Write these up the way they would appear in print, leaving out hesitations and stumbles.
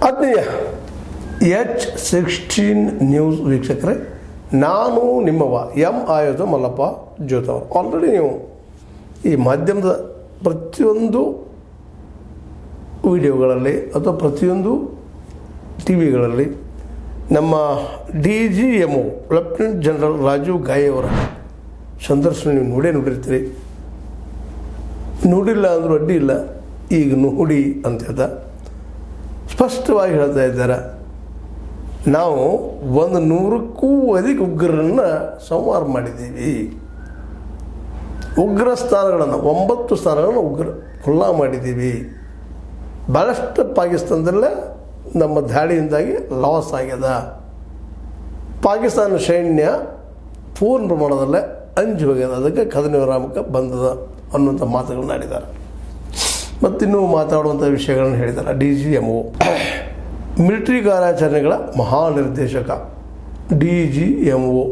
ಆತ್ಮೀಯ H16 news ವೀಕ್ಷಕರೇ, ನಾನು ನಿಮ್ಮವ ಎಂ ಆಯೋಧ ಮಲ್ಲಪ್ಪ ಜೋತವರು. ಆಲ್ರೆಡಿ ನೀವು ಈ ಮಾಧ್ಯಮದ ಪ್ರತಿಯೊಂದು ವಿಡಿಯೋಗಳಲ್ಲಿ ಅಥವಾ ಪ್ರತಿಯೊಂದು ಟಿ ವಿಗಳಲ್ಲಿ ನಮ್ಮ DGMO ಲೆಫ್ಟಿನೆಂಟ್ ಜನರಲ್ ರಾಜೀವ್ ಗಾಯ್ ಅವರ ಸಂದರ್ಶನ ನೀವು ನೋಡಿರ್ತೀರಿ. ನೋಡಿಲ್ಲ ಅಂದರೂ ಅಡ್ಡಿ ಇಲ್ಲ, ಈಗ ನೋಡಿ ಅಂತ ಹೇಳ್ತಾ ಸ್ಪಷ್ಟವಾಗಿ ಹೇಳ್ತಾ ಇದ್ದಾರೆ. ನಾವು 100ಕ್ಕೂ ಅಧಿಕ ಉಗ್ರರನ್ನು ಸಂಹಾರ ಮಾಡಿದ್ದೀವಿ. ಉಗ್ರ ಸ್ಥಾನಗಳನ್ನು 9 ಸ್ಥಾನಗಳನ್ನು ಖುಲ್ಲಾ ಮಾಡಿದ್ದೀವಿ. ಭಾಳಷ್ಟು ಪಾಕಿಸ್ತಾನದಲ್ಲೇ ನಮ್ಮ ದಾಳಿಯಿಂದಾಗಿ ಲಾಸ್ ಆಗ್ಯದ. ಪಾಕಿಸ್ತಾನ ಸೈನ್ಯ ಪೂರ್ಣ ಪ್ರಮಾಣದಲ್ಲೇ ಅಂಜು ಹೋಗ್ಯದ, ಅದಕ್ಕೆ ಕದನ ವಿರಾಮಕ್ಕೆ ಬಂದದ ಅನ್ನುವಂಥ ಮಾತುಗಳನ್ನ ಆಡಿದ್ದಾರೆ. ಮತ್ತಿನ್ನೂ ಮಾತಾಡುವಂಥ ವಿಷಯಗಳನ್ನು ಹೇಳಿದ್ದಾರೆ. DGMO ಮಿಲಿಟರಿ ಕಾರ್ಯಾಚರಣೆಗಳ ಮಹಾನಿರ್ದೇಶಕ DGMO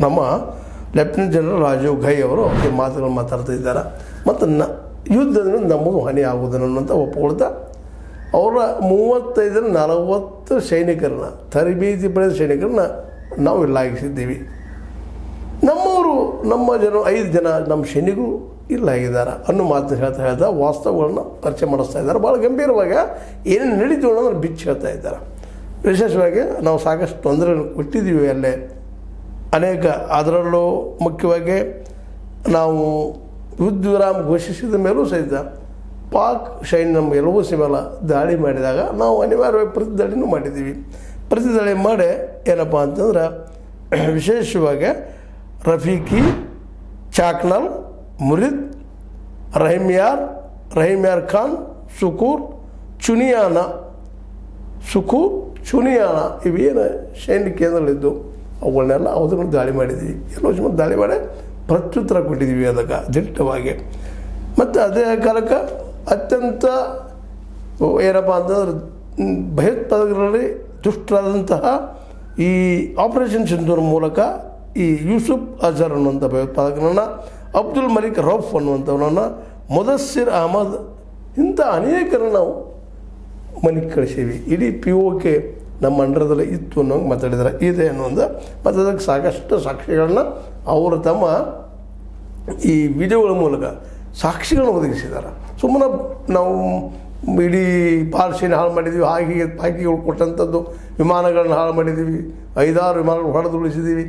ನಮ್ಮ ಲೆಫ್ಟಿನೆಂಟ್ ಜನರಲ್ ರಾಜೀವ್ ಗಾಯ್ ಅವರು ಈ ಮಾತುಗಳನ್ನು ಮಾತಾಡ್ತಾ ಇದ್ದಾರೆ. ಮತ್ತು ಯುದ್ಧದಿಂದ ನಮ್ಮದು ಹಾನಿ ಆಗುವುದನ್ನು ಅಂತ ಒಪ್ಪಿಕೊಳ್ತಾ ಅವರ 35-40 ಸೈನಿಕರನ್ನ, ತರಬೇತಿ ಪಡೆದ ಸೈನಿಕರನ್ನ ನಾವು ಇಲ್ಲಾಗಿಸಿದ್ದೀವಿ. ನಮ್ಮವರು, ನಮ್ಮ 5 ಜನ ನಮ್ಮ ಸೈನಿಕರು ಇಲ್ಲಾಗಿದ್ದಾರೆ ಅನ್ನೋ ಮಾತನ್ನು ಹೇಳ್ತಾ ವಾಸ್ತವಗಳನ್ನ ಪರಿಚಯ ಮಾಡಿಸ್ತಾ ಇದ್ದಾರೆ. ಭಾಳ ಗಂಭೀರವಾಗಿ ಏನೇನು ನಡೀತು ಅನ್ನೋದನ್ನು ಬಿಚ್ಚಿ ಹೇಳ್ತಾ ಇದ್ದಾರೆ. ವಿಶೇಷವಾಗಿ ನಾವು ಸಾಕಷ್ಟು ತೊಂದರೆ ಕೊಟ್ಟಿದ್ದೀವಿ ಅಲ್ಲೇ ಅನೇಕ. ಅದರಲ್ಲೂ ಮುಖ್ಯವಾಗಿ ನಾವು ಯುದ್ಧ ವಿರಾಮ ಘೋಷಿಸಿದ ಮೇಲೂ ಸಹಿತ ಪಾಕ್ ಸೈನ್ಯ ನಮ್ಮ ಎಲ್ಲವೂ ಮೇಲೆ ದಾಳಿ ಮಾಡಿದಾಗ ನಾವು ಅನಿವಾರ್ಯವಾಗಿ ಪ್ರತಿದಾಳಿನೂ ಮಾಡಿದ್ದೀವಿ. ಪ್ರತಿದಾಳಿ ಮಾಡಿ ಏನಪ್ಪ ಅಂತಂದ್ರೆ ವಿಶೇಷವಾಗಿ ರಫೀಕಿ, ಚಾಕ್ನಲ್, ಮುರಿದ್, ರಹೀಮ್ಯಾರ್ ಖಾನ್, ಸುಕೂರ್, ಚುನಿಯಾನ ಇವೇನು ಸೈನ್ಯ ಕೇಂದ್ರಗಳಿದ್ದು ಅವುಗಳನ್ನೆಲ್ಲ ಅವಧಗಳು ದಾಳಿ ಮಾಡಿದ್ದೀವಿ. ಎಲ್ಲೋ ಜನ ದಾಳಿ ಮಾಡಿ ಪ್ರತ್ಯುತ್ತರ ಕೊಟ್ಟಿದ್ದೀವಿ ಅದಕ್ಕೆ ದಿಟ್ಟವಾಗಿ. ಮತ್ತು ಅದೇ ಕಾಲಕ್ಕೆ ಅತ್ಯಂತ ಏನಪ್ಪ ಅಂತಂದ್ರೆ ಭಯೋತ್ಪಾದಕರಲ್ಲಿ ದುಷ್ಟರಾದಂತಹ ಈ ಆಪರೇಷನ್ ಸಿಂಧೂರ್ ಮೂಲಕ ಈ ಯೂಸುಫ್ ಅಜರ್ ಅನ್ನುವಂಥ ಭಯೋತ್ಪಾದಕನನ್ನು, ಅಬ್ದುಲ್ ಮಲಿಕ್ ರೌಫ್ ಅನ್ನುವಂಥವನನ್ನು, ಮುದಸ್ಸಿರ್ ಅಹಮದ್, ಇಂಥ ಅನೇಕರನ್ನು ನಾವು ಮನೆಗೆ ಕಳಿಸೀವಿ. ಇಡೀ POK ನಮ್ಮ ಅಂಡರದಲ್ಲಿ ಇತ್ತು ಅನ್ನೋಂಗೆ ಮಾತಾಡಿದ್ದಾರೆ. ಇದೆ ಅನ್ನೋದು ಮತ್ತು ಅದಕ್ಕೆ ಸಾಕಷ್ಟು ಸಾಕ್ಷಿಗಳನ್ನ ಅವರು ತಮ್ಮ ಈ ವಿಡಿಯೋಗಳ ಮೂಲಕ ಸಾಕ್ಷಿಗಳನ್ನ ಒದಗಿಸಿದ್ದಾರೆ. ಸುಮ್ಮನೆ ನಾವು ಇಡೀ ಪಾರ್ಸಿನ ಹಾಳು ಮಾಡಿದ್ದೀವಿ, ಹಾಕಿಗಳು ಕೊಟ್ಟಂಥದ್ದು ವಿಮಾನಗಳನ್ನ ಹಾಳು ಮಾಡಿದ್ದೀವಿ, 5-6 ವಿಮಾನಗಳು ಹೊಡೆದು ಉಳಿಸಿದ್ದೀವಿ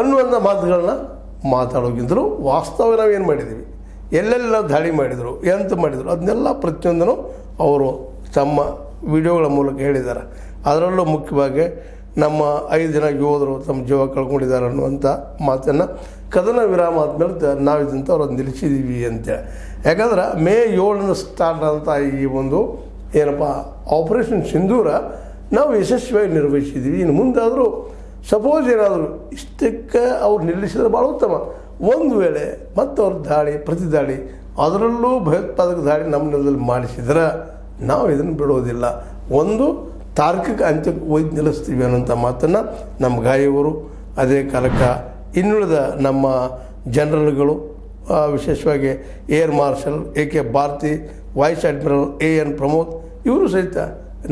ಅನ್ನುವಂಥ ಮಾತುಗಳನ್ನ ಮಾತಾಡೋಕ್ಕಿಂತಲೂ ವಾಸ್ತವ ನಾವೇನು ಮಾಡಿದ್ದೀವಿ, ಎಲ್ಲೆಲ್ಲ ದಾಳಿ ಮಾಡಿದರು, ಎಂತ ಮಾಡಿದರು, ಅದನ್ನೆಲ್ಲ ಪ್ರತಿಯೊಂದನ್ನು ಅವರು ತಮ್ಮ ವಿಡಿಯೋಗಳ ಮೂಲಕ ಹೇಳಿದ್ದಾರೆ. ಅದರಲ್ಲೂ ಮುಖ್ಯವಾಗಿ ನಮ್ಮ 5 ಜನ ಯೋಧರು ತಮ್ಮ ಜೀವ ಕಳ್ಕೊಂಡಿದ್ದಾರೆ ಅನ್ನುವಂಥ ಮಾತನ್ನು ಕದನ ವಿರಾಮ ಆದಮೇಲೆ ನಾವು ಇದಂತ ಅವ್ರದ್ದು ನಿಲ್ಲಿಸಿದ್ದೀವಿ ಅಂತೇಳಿ. ಯಾಕಂದ್ರೆ ಮೇ 7 ಸ್ಟಾರ್ಟ್ ಅಂತ ಈ ಒಂದು ಏನಪ್ಪ ಆಪರೇಷನ್ ಸಿಂಧೂರ ನಾವು ಯಶಸ್ವಿಯಾಗಿ ನಿರ್ವಹಿಸಿದ್ದೀವಿ. ಇನ್ನು ಮುಂದಾದರೂ ಸಪೋಸ್ ಏನಾದರೂ ಇಷ್ಟಕ್ಕೆ ಅವ್ರು ನಿಲ್ಲಿಸಿದ್ರೆ ಭಾಳ ಉತ್ತಮ. ಒಂದು ವೇಳೆ ಮತ್ತು ಅವ್ರ ಪ್ರತಿದಾಳಿ ಅದರಲ್ಲೂ ಭಯೋತ್ಪಾದಕ ದಾಳಿ ನಮ್ಮ ನೆಲದಲ್ಲಿ ಮಾಡಿಸಿದ್ರೆ ನಾವು ಇದನ್ನು ಬಿಡೋದಿಲ್ಲ, ಒಂದು ತಾರ್ಕಿಕ ಅಂತ್ಯಕ್ಕೆ ಒಯ್ದು ನಿಲ್ಲಿಸ್ತೀವಿ ಅನ್ನೋಂಥ ಮಾತನ್ನು ನಮ್ಮ ಗಾಯವರು, ಅದೇ ಕಾಲಕ್ಕೆ ಇನ್ನುಳಿದ ನಮ್ಮ ಜನರಲ್ಗಳು, ವಿಶೇಷವಾಗಿ air marshal AK Bharati, vice admiral AN Pramod, ಇವರು ಸಹಿತ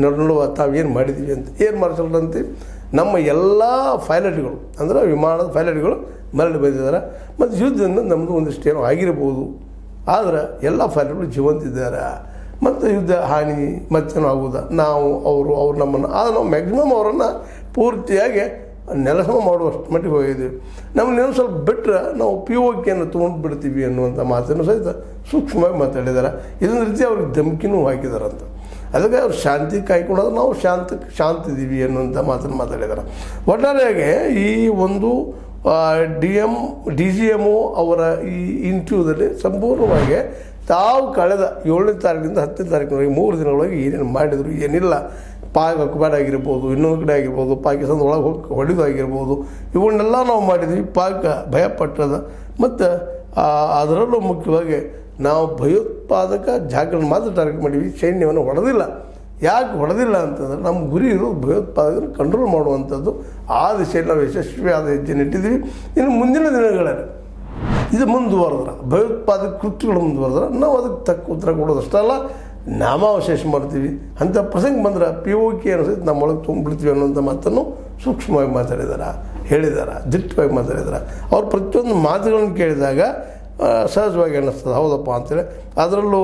ನೋಡುವ ತಾವೇನು ಮಾಡಿದ್ದೀವಿ ಅಂತ. ಏರ್ ಮಾರ್ಷಲ್ ಅಂತ ನಮ್ಮ ಎಲ್ಲ ಪೈಲಟ್ಗಳು ಅಂದರೆ ವಿಮಾನದ ಪೈಲಟ್ಗಳು ಮರಳಿ ಬಂದಿದ್ದಾರೆ. ಮತ್ತು ಯುದ್ಧದಿಂದ ನಮ್ಮದು ಒಂದಿಷ್ಟು ಏನೋ ಆಗಿರ್ಬೋದು, ಆದರೆ ಎಲ್ಲ ಪೈಲಟ್ಗಳು ಜೀವಂತಿದ್ದಾರೆ. ಮತ್ತು ಯುದ್ಧ ಹಾನಿ ಮತ್ತೇನೋ ಆಗೋದ ನಾವು ಅವ್ರು ನಮ್ಮನ್ನು ಆದರೆ ನಾವು ಮ್ಯಾಕ್ಸಿಮಮ್ ಅವರನ್ನು ಪೂರ್ತಿಯಾಗಿ ನೆಲಸಮ ಮಾಡುವಷ್ಟು ಮಟ್ಟಿಗೆ ಹೋಗಿದ್ದೀವಿ. ನಮ್ಮನ್ನೇನು ಸ್ವಲ್ಪ ಬಿಟ್ಟರೆ ನಾವು POKಯನ್ನು ತೊಗೊಂಡು ಬಿಡ್ತೀವಿ ಅನ್ನುವಂಥ ಮಾತನ್ನು ಸಹಿತ ಸೂಕ್ಷ್ಮವಾಗಿ ಮಾತಾಡಿದ್ದಾರೆ. ಇದೊಂದು ರೀತಿ ಅವ್ರಿಗೆ ಧಮಕಿನೂ ಹಾಕಿದಾರಂತ. ಅದಕ್ಕೆ ಅವ್ರು ಶಾಂತಿ ಕಾಯ್ಕೊಂಡಾದ್ರೆ ನಾವು ಶಾಂತಿದ್ದೀವಿ ಅನ್ನುವಂಥ ಮಾತನ್ನು ಮಾತಾಡಿದ್ದಾರೆ. ಒಟ್ಟಾರೆಯಾಗಿ ಈ ಒಂದು DGMO ಅವರ ಈ ಇಂಟರ್ವ್ಯೂದಲ್ಲಿ ಸಂಪೂರ್ಣವಾಗಿ ತಾವು ಕಳೆದ 7ನೇ ತಾರೀಕಿನಿಂದ 10ನೇ ತಾರೀಕಿನವರೆಗೆ 3 ದಿನಗಳೊಳಗೆ ಏನೇನು ಮಾಡಿದರು, ಏನಿಲ್ಲ, ಪಾಕ್ ಅಕ್ಬಾರ್ ಆಗಿರ್ಬೋದು, ಇನ್ನೊಂದು ಕಡೆ ಆಗಿರ್ಬೋದು, ಪಾಕಿಸ್ತಾನದ ಒಳಗೆ ಹೋಗಿ ಹೊಡೆದಾಗಿರ್ಬೋದು, ಇವನ್ನೆಲ್ಲ ನಾವು ಮಾಡಿದ್ವಿ. ಪಾಕ್ ಭಯಪಟ್ಟದ. ಮತ್ತು ಅದರಲ್ಲೂ ಮುಖ್ಯವಾಗಿ ನಾವು ಭಯೋತ್ಪಾದಕ ಜಾಗಗಳನ್ನ ಮಾತ್ರ ಟಾರ್ಗೆಟ್ ಮಾಡಿದ್ವಿ, ಸೈನ್ಯವನ್ನು ಹೊಡೆದಿಲ್ಲ. ಯಾಕೆ ಹೊಡೆದಿಲ್ಲ ಅಂತಂದ್ರೆ ನಮ್ಮ ಗುರಿ ಇರೋದು ಭಯೋತ್ಪಾದಕರನ್ನು ಕಂಟ್ರೋಲ್ ಮಾಡುವಂಥದ್ದು. ಆ ದಿಶೆಯಲ್ಲಿ ನಾವು ಯಶಸ್ವಿಯಾದ ಹೆಜ್ಜೆ ಇಟ್ಟಿದ್ದೀವಿ. ಇನ್ನು ಮುಂದಿನ ದಿನಗಳಲ್ಲಿ ಇದು ಮುಂದುವರೆದ್ರೆ, ಭಯೋತ್ಪಾದಕ ಕೃತ್ಯಗಳು ಮುಂದುವರೆದ್ರೆ ನಾವು ಅದಕ್ಕೆ ತಕ್ಕ ಉತ್ತರ ಕೊಡೋದಷ್ಟಲ್ಲ, ನಾಮಾವಶೇಷ ಮಾಡ್ತೀವಿ. ಅಂಥ ಪ್ರಸಂಗ ಬಂದ್ರೆ POK ಅನಿಸುತ್ತೆ ನಮ್ಮೊಳಗೆ ತುಂಬಿಡ್ತೀವಿ ಅನ್ನೋಂಥ ಮಾತನ್ನು ಸೂಕ್ಷ್ಮವಾಗಿ ಮಾತಾಡಿದಾರೆ, ಹೇಳಿದ್ದಾರೆ, ದಿಟ್ಟವಾಗಿ ಮಾತಾಡಿದ್ದಾರೆ. ಅವ್ರು ಪ್ರತಿಯೊಂದು ಮಾತುಗಳನ್ನು ಕೇಳಿದಾಗ ಸಹಜವಾಗಿ ಅನ್ನಿಸ್ತದೆ, ಹೌದಪ್ಪ ಅಂತೇಳಿ. ಅದರಲ್ಲೂ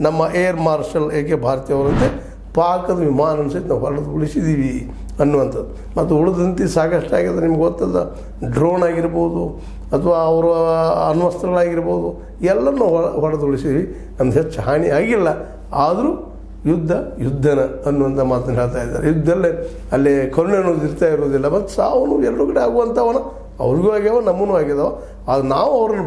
ನಮ್ಮ ಏರ್ ಮಾರ್ಷಲ್ AK ಭಾರತಿ ಅವರಂತೆ ಪಾಕದ ವಿಮಾನ ಅನಿಸುತ್ತೆ ನಾವು ಹೊರದು ಉಳಿಸಿದ್ದೀವಿ ಅನ್ನುವಂಥದ್ದು. ಮತ್ತು ಉಳಿದಂತೆ ಸಾಕಷ್ಟು ಆಗಿದೆ, ನಿಮ್ಗೆ ಗೊತ್ತದ, ಡ್ರೋನ್ ಆಗಿರ್ಬೋದು ಅಥವಾ ಅವರ ಅಣ್ವಸ್ತ್ರಗಳಾಗಿರ್ಬೋದು ಎಲ್ಲನೂ ಹೊಡೆದು ಉಳಿಸಿದ್ವಿ. ನಮ್ದು ಹೆಚ್ಚು ಹಾನಿ ಆಗಿಲ್ಲ. ಆದರೂ ಯುದ್ಧನ ಅನ್ನುವಂಥ ಮಾತನ್ನು ಹೇಳ್ತಾ ಇದ್ದಾರೆ. ಯುದ್ಧದಲ್ಲೇ ಅಲ್ಲಿ ಕರುಣೆ ಅನ್ನೋದು ಇರ್ತಾ ಇರೋದಿಲ್ಲ. ಮತ್ತು ಸಾವು ಎರಡು ಕಡೆ ಆಗುವಂಥವನ ಅವ್ರಿಗೂ ಆಗ್ಯಾವ, ನಮ್ಮೂ ಆಗ್ಯದವ. ಅದು ನಾವು ಅವ್ರನ್ನ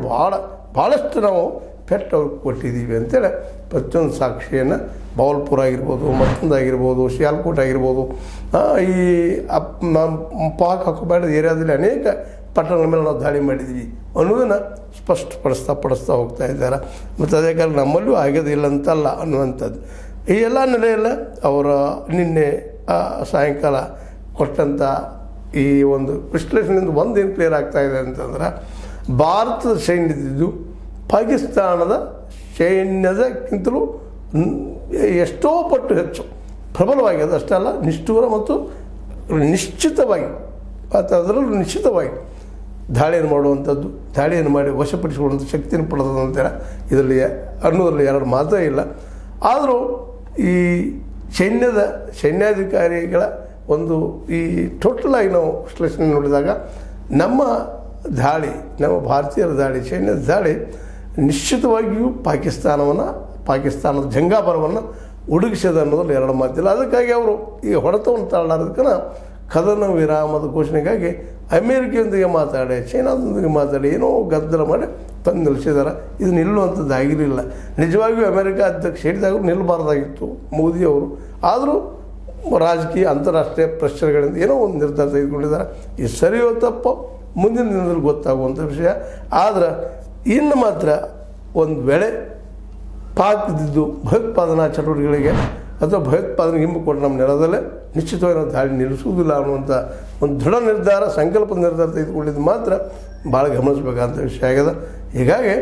ಭಾಳಷ್ಟು ನಾವು ಪೆಟ್ಟು ಅವ್ರಿಗೆ ಕೊಟ್ಟಿದ್ದೀವಿ ಅಂತೇಳಿ ಪ್ರತಿಯೊಂದು ಸಾಕ್ಷಿಯನ್ನು ಬೌಲ್ಪುರ ಆಗಿರ್ಬೋದು, ಮತ್ತೊಂದಾಗಿರ್ಬೋದು, ಶಿಯಾಲ್ಕೋಟ್ ಆಗಿರ್ಬೋದು, ಈ ಪಾಕ್ ಹಾಕೋಬೇಡ ಏರಿಯಾದಲ್ಲಿ ಅನೇಕ ಪಟ್ಟಣಗಳ ಮೇಲೆ ನಾವು ದಾಳಿ ಮಾಡಿದ್ದೀವಿ ಅನ್ನೋದನ್ನು ಸ್ಪಷ್ಟಪಡಿಸ್ತಾ ಹೋಗ್ತಾ ಇದ್ದಾರೆ. ಮತ್ತು ಅದೇ ಕಾರಣ ನಮ್ಮಲ್ಲೂ ಆಗೋದಿಲ್ಲ ಅಂತಲ್ಲ ಅನ್ನುವಂಥದ್ದು. ಈ ಎಲ್ಲ ನೆಲೆಯಲ್ಲ ಅವರ ನಿನ್ನೆ ಸಾಯಂಕಾಲ ಕೊಟ್ಟಂಥ ಈ ಒಂದು ವಿಶ್ಲೇಷಣೆಯಿಂದ ಒಂದೇನು ಕ್ಲಿಯರ್ ಆಗ್ತಾಯಿದೆ ಅಂತಂದ್ರೆ, ಭಾರತದ ಸೈನ್ಯದಿದ್ದು ಪಾಕಿಸ್ತಾನದ ಸೈನ್ಯದಕ್ಕಿಂತಲೂ ಎಷ್ಟೋ ಪಟ್ಟು ಹೆಚ್ಚು ಪ್ರಬಲವಾಗಿ, ಅದಷ್ಟೇ ಅಲ್ಲ ನಿಷ್ಠೂರ ಮತ್ತು ನಿಶ್ಚಿತವಾಗಿ ಮತ್ತು ಅದರಲ್ಲೂ ನಿಶ್ಚಿತವಾಗಿ ದಾಳಿಯನ್ನು ಮಾಡುವಂಥದ್ದು, ದಾಳಿಯನ್ನು ಮಾಡಿ ವಶಪಡಿಸಿಕೊಳ್ಳುವಂಥ ಶಕ್ತಿಯನ್ನು ಪಡೆದಂತೇಳಿ ಇದರಲ್ಲಿ ಅನ್ನೋದ್ರಲ್ಲಿ ಎರಡು ಮಾತೇ ಇಲ್ಲ. ಆದರೂ ಈ ಸೈನ್ಯಾಧಿಕಾರಿಗಳ ಒಂದು ಈ ಟೋಟಲಾಗಿ ನಾವು ವಿಶ್ಲೇಷಣೆ ನೋಡಿದಾಗ ನಮ್ಮ ಭಾರತೀಯರ ದಾಳಿ, ಸೈನ್ಯದ ದಾಳಿ ನಿಶ್ಚಿತವಾಗಿಯೂ ಪಾಕಿಸ್ತಾನದ ಜಂಗಾಬರವನ್ನು ಒಡಗಿಸಿದೆ ಅನ್ನೋದ್ರಲ್ಲಿ ಎರಡು ಮಾತಿಲ್ಲ. ಅದಕ್ಕಾಗಿ ಅವರು ಈ ಹೊಡೆತವನ್ನು ತಾಳಲಾರದಕ್ಕನ ಕದನ ವಿರಾಮದ ಘೋಷಣೆಗಾಗಿ ಅಮೇರಿಕೆಯೊಂದಿಗೆ ಮಾತಾಡಿ, ಚೈನಾದೊಂದಿಗೆ ಮಾತಾಡಿ ಏನೋ ಗದ್ದಲ ಮಾಡಿ ತಂದು ನಿಲ್ಲಿಸಿದ್ದಾರೆ. ಇದು ನಿಲ್ಲುವಂಥದ್ದು ಆಗಿರಲಿಲ್ಲ. ನಿಜವಾಗಿಯೂ ಅಮೇರಿಕ ಅಧ್ಯಕ್ಷ ಹೇಳಿದಾಗ ನಿಲ್ಲಬಾರ್ದಾಗಿತ್ತು ಮೋದಿಯವರು. ಆದರೂ ರಾಜಕೀಯ ಅಂತಾರಾಷ್ಟ್ರೀಯ ಪ್ರೆಷರ್ಗಳಿಂದ ಏನೋ ಒಂದು ನಿರ್ಧಾರ ತೆಗೆದುಕೊಂಡಿದ್ದಾರೆ. ಇದು ಸರಿಯೋ ತಪ್ಪೋ ಮುಂದಿನ ದಿನದಲ್ಲಿ ಗೊತ್ತಾಗುವಂಥ ವಿಷಯ. ಆದರೆ ಇನ್ನು ಮಾತ್ರ ಒಂದು ವೇಳೆ ಪಾಕ್ದಿದ್ದು ಭಯೋತ್ಪಾದನಾ ಚಟುವಟಿಕೆಗಳಿಗೆ ಅಥವಾ ಭಯೋತ್ಪಾದನೆಗೆ ಹಿಂಬು ಕೊಟ್ಟು ನಮ್ಮ ನೆಲದಲ್ಲೇ ನಿಶ್ಚಿತವಾಗಿ ನಾವು ದಾಳಿ ನಿಲ್ಲಿಸುವುದಿಲ್ಲ ಅನ್ನುವಂಥ ಒಂದು ದೃಢ ನಿರ್ಧಾರ, ಸಂಕಲ್ಪದ ನಿರ್ಧಾರ ತೆಗೆದುಕೊಂಡಿದ್ದು ಮಾತ್ರ ಭಾಳ ಗಮನಿಸಬೇಕಾದಂಥ ವಿಷಯ ಆಗಿದೆ. ಹೀಗಾಗಿ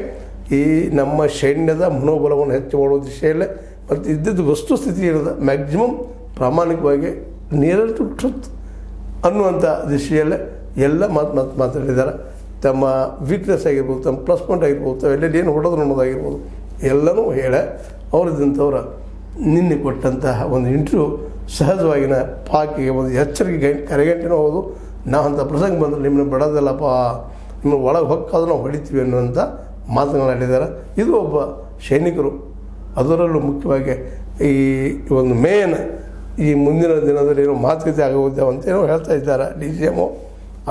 ಈ ನಮ್ಮ ಸೈನ್ಯದ ಮನೋಬಲವನ್ನು ಹೆಚ್ಚು ಮಾಡುವ ದಿಶೆಯಲ್ಲೇ ಮತ್ತು ಇದ್ದಿದ್ದು ವಸ್ತುಸ್ಥಿತಿ ಇರೋದು ಮ್ಯಾಕ್ಸಿಮಮ್ ಪ್ರಾಮಾಣಿಕವಾಗಿ ನಿಯರ್ ಟು ಟ್ರುತ್ ಅನ್ನುವಂಥ ದಿಶೆಯಲ್ಲೇ ಎಲ್ಲ ಮಾತಾಡಿದ್ದಾರೆ. ತಮ್ಮ ವೀಕ್ನೆಸ್ ಆಗಿರ್ಬೋದು, ತಮ್ಮ ಪ್ಲಸ್ ಪಾಯಿಂಟ್ ಆಗಿರ್ಬೋದು, ತಾವೆಲ್ಲ ಏನು ಹೊಡೆದ್ರು ಅನ್ನೋದಾಗಿರ್ಬೋದು ಎಲ್ಲನೂ ಹೇಳ ಅವರಿದ್ದಂಥವ್ರ ನಿನ್ನೆ ಕೊಟ್ಟಂತಹ ಒಂದು ಇಂಟರ್ವ್ಯೂ ಸಹಜವಾಗಿನ ಪಾಕಿಗೆ ಒಂದು ಎಚ್ಚರಿಕೆ ಕರೆಗಂಟೆನೂ ಹೌದು. ನಾವು ಅಂಥ ಪ್ರಸಂಗ ಬಂದರೆ ನಿಮ್ಮನ್ನ ಬಿಡೋದಿಲ್ಲಪ್ಪ, ನಿಮ್ಮ ಒಳಗೆ ಹೊಕ್ಕಾದ್ರೂ ನಾವು ಹೊಡಿತೀವಿ ಅನ್ನುವಂಥ ಮಾತುಗಳಾಡಿದ್ದಾರೆ. ಇದು ಒಬ್ಬ ಸೈನಿಕರು, ಅದರಲ್ಲೂ ಮುಖ್ಯವಾಗಿ ಈ ಒಂದು ಮೇನ್ ಈ ಮುಂದಿನ ದಿನದಲ್ಲಿ ಏನೋ ಮಾತುಕತೆ ಆಗೋದ್ಯಾವ ಅಂತ ಏನೋ ಹೇಳ್ತಾ ಇದ್ದಾರೆ DGM.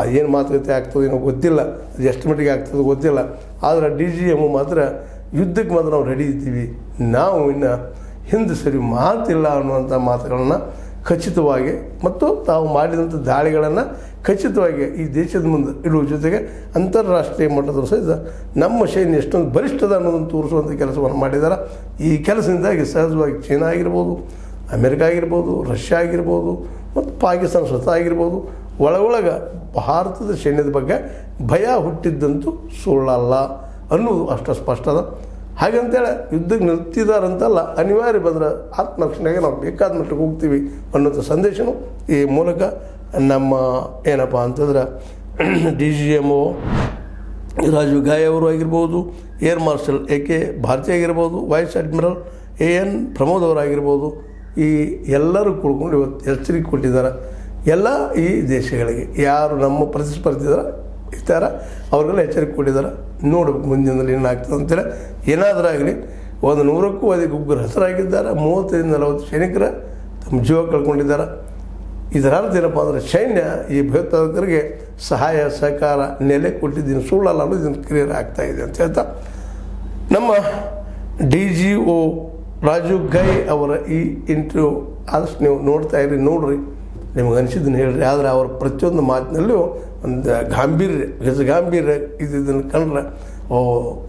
ಅದೇನು ಮಾತುಕತೆ ಆಗ್ತದೆ ಏನೋ ಗೊತ್ತಿಲ್ಲ, ಅದು ಎಷ್ಟು ಮಟ್ಟಿಗೆ ಆಗ್ತದೆ ಗೊತ್ತಿಲ್ಲ. ಆದರೆ DGM ಮಾತ್ರ ಯುದ್ಧಕ್ಕೆ ಮಾತ್ರ ನಾವು ರೆಡಿ ಇದ್ದೀವಿ, ನಾವು ಇನ್ನು ಹಿಂದೆ ಸರಿ ಮಾತಿಲ್ಲ ಅನ್ನುವಂಥ ಮಾತುಗಳನ್ನು ಖಚಿತವಾಗಿ ಮತ್ತು ತಾವು ಮಾಡಿದಂಥ ದಾಳಿಗಳನ್ನು ಖಚಿತವಾಗಿ ಈ ದೇಶದ ಮುಂದೆ ಇಡುವ ಜೊತೆಗೆ ಅಂತಾರಾಷ್ಟ್ರೀಯ ಮಟ್ಟದ ಸಹಿತ ನಮ್ಮ ಸೈನ್ಯ ಎಷ್ಟೊಂದು ಬಲಿಷ್ಠದ ಅನ್ನೋದನ್ನು ತೋರಿಸುವಂಥ ಕೆಲಸವನ್ನು ಮಾಡಿದ್ದಾರೆ. ಈ ಕೆಲಸದಿಂದಾಗಿ ಸಹಜವಾಗಿ ಚೈನಾ ಆಗಿರ್ಬೋದು, ಅಮೆರಿಕ ಆಗಿರ್ಬೋದು, ರಷ್ಯಾ ಆಗಿರ್ಬೋದು ಮತ್ತು ಪಾಕಿಸ್ತಾನ ಸ್ವತಃ ಆಗಿರ್ಬೋದು ಒಳಗೊಳಗೆ ಭಾರತದ ಸೈನ್ಯದ ಬಗ್ಗೆ ಭಯ ಹುಟ್ಟಿದ್ದಂತೂ ಸುಳ್ಳಲ್ಲ ಅನ್ನೋದು ಅಷ್ಟು ಸ್ಪಷ್ಟದ. ಹಾಗಂತೇಳಿ ಯುದ್ಧಕ್ಕೆ ನಿಲ್ತಿದ್ದಾರಂತಲ್ಲ, ಅನಿವಾರ್ಯ ಬಂದರೆ ಆತ್ಮರಕ್ಷಣೆಗೆ ನಾವು ಬೇಕಾದ ಮಟ್ಟಿಗೆ ಹೋಗ್ತೀವಿ ಅನ್ನೋಂಥ ಸಂದೇಶನೂ ಈ ಮೂಲಕ ನಮ್ಮ ಏನಪ್ಪ ಅಂತಂದ್ರೆ DGM ರಾಜೀವ್ ಗಾಯ್ ಅವರು ಆಗಿರ್ಬೋದು, ಏರ್ ಮಾರ್ಷಲ್ AK ಭಾರತಿ ಆಗಿರ್ಬೋದು, ವೈಸ್ ಅಡ್ಮಿರಲ್ AN ಪ್ರಮೋದ್ ಅವರಾಗಿರ್ಬೋದು, ಈ ಎಲ್ಲರೂ ಕೂಡ್ಕೊಂಡು ಇವತ್ತು ಎಚ್ಚರಿಕೆ ಕೊಟ್ಟಿದ್ದಾರೆ. ಎಲ್ಲ ಈ ದೇಶಗಳಿಗೆ ಯಾರು ನಮ್ಮ ಪ್ರತಿಸ್ಪರ್ಧಿದಾರ ಅವ್ರಿಗೆಲ್ಲ ಎಚ್ಚರಿಕೆ ಕೊಟ್ಟಿದ್ದಾರೆ. ನೋಡ್ಬೇಕು ಮುಂದಿನಲ್ಲಿ ಏನಾಗ್ತದೆ ಅಂತೇಳಿ. ಏನಾದರೂ ಆಗಲಿ, ಒಂದು 100ಕ್ಕೂ ಅಧಿಕ ಉಗ್ರರು ಹತರಾಗಿದ್ದಾರೆ, 30-40 ಸೈನಿಕರ ತಮ್ಮ ಜೀವ ಕಳ್ಕೊಂಡಿದ್ದಾರೆ. ಇದರ ಅರ್ಥ ಏನಪ್ಪ ಅಂದರೆ ಸೈನ್ಯ ಈ ಭಯೋತ್ಪಾದಕರಿಗೆ ಸಹಾಯ ಸಹಕಾರ ನೆಲೆ ಕೊಟ್ಟಿದ್ದೀನಿ ಸುಳ್ಳಲ್ಲ ಅನ್ನೋದು ಇದನ್ನು ಕ್ಲಿಯರ್ ಆಗ್ತಾಯಿದೆ ಅಂತ ಹೇಳ್ತಾ, ನಮ್ಮ DGO ರಾಜೀವ್ ಗಾಯ್ ಅವರ ಈ ಇಂಟರ್ವ್ಯೂ ಆದಷ್ಟು ನೀವು ನೋಡ್ರಿ, ನಿಮಗೆ ಅನಿಸಿದ್ದನ್ನು ಹೇಳ್ರಿ. ಆದರೆ ಅವರ ಪ್ರತಿಯೊಂದು ಮಾತಿನಲ್ಲೂ ಒಂದು ಗಾಂಭೀರ್ಯ ಇದನ್ನು ಕಂಡ್ರೆ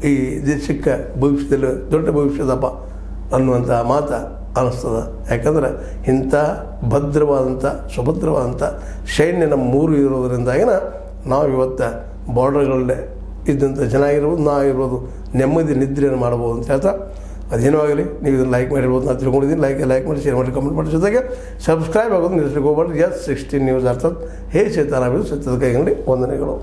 ಈ ದೇಶಕ್ಕೆ ಭವಿಷ್ಯದಲ್ಲಿ ದೊಡ್ಡ ಭವಿಷ್ಯದಪ್ಪ ಅನ್ನುವಂಥ ಮಾತು ಅನ್ನಿಸ್ತದೆ. ಯಾಕಂದ್ರೆ ಇಂಥ ಸುಭದ್ರವಾದಂಥ ಸೈನ್ಯ ನಮ್ಮ ಮೂರು ಇರೋದರಿಂದಾಗಿನ ನಾವು ಇವತ್ತು ಬಾರ್ಡರ್ಗಳಲ್ಲೇ ಇದ್ದಂಥ ಜನ ಆಗಿರ್ಬೋದು, ನಾವಿರ್ಬೋದು ನೆಮ್ಮದಿ ನಿದ್ರೆಯನ್ನು ಮಾಡ್ಬೋದು ಅಂತ ಹೇಳ್ತಾ ಅದೇನೋ ಆಗಲಿ, ನೀವು ಇದನ್ನು ಲೈಕ್ ಮಾಡಿರ್ಬೋದು, ನಾನು ತಿಳ್ಕೊಂಡಿದ್ದೀನಿ. ಲೈಕ್ ಮಾಡಿ, ಶೇರ್ ಮಾಡಿ, ಕಮೆಂಟ್ ಮಾಡಿ, ಜೊತೆಗೆ ಸಬ್ಸ್ಕ್ರೈಬ್ ಆಗೋದು ನಿಲ್ಲಿಸ್ಲಿಕ್ಕೆ ಹೋಗ್ಬಾರ್ದು. S16 ನ್ಯೂಸ್ ಅರ್ಥಾತ್ ಹೇ ಚೇತನ ಸತ್ಯದ ಕೈಗಂಗಡಿ ವಂದನೆಗಳು.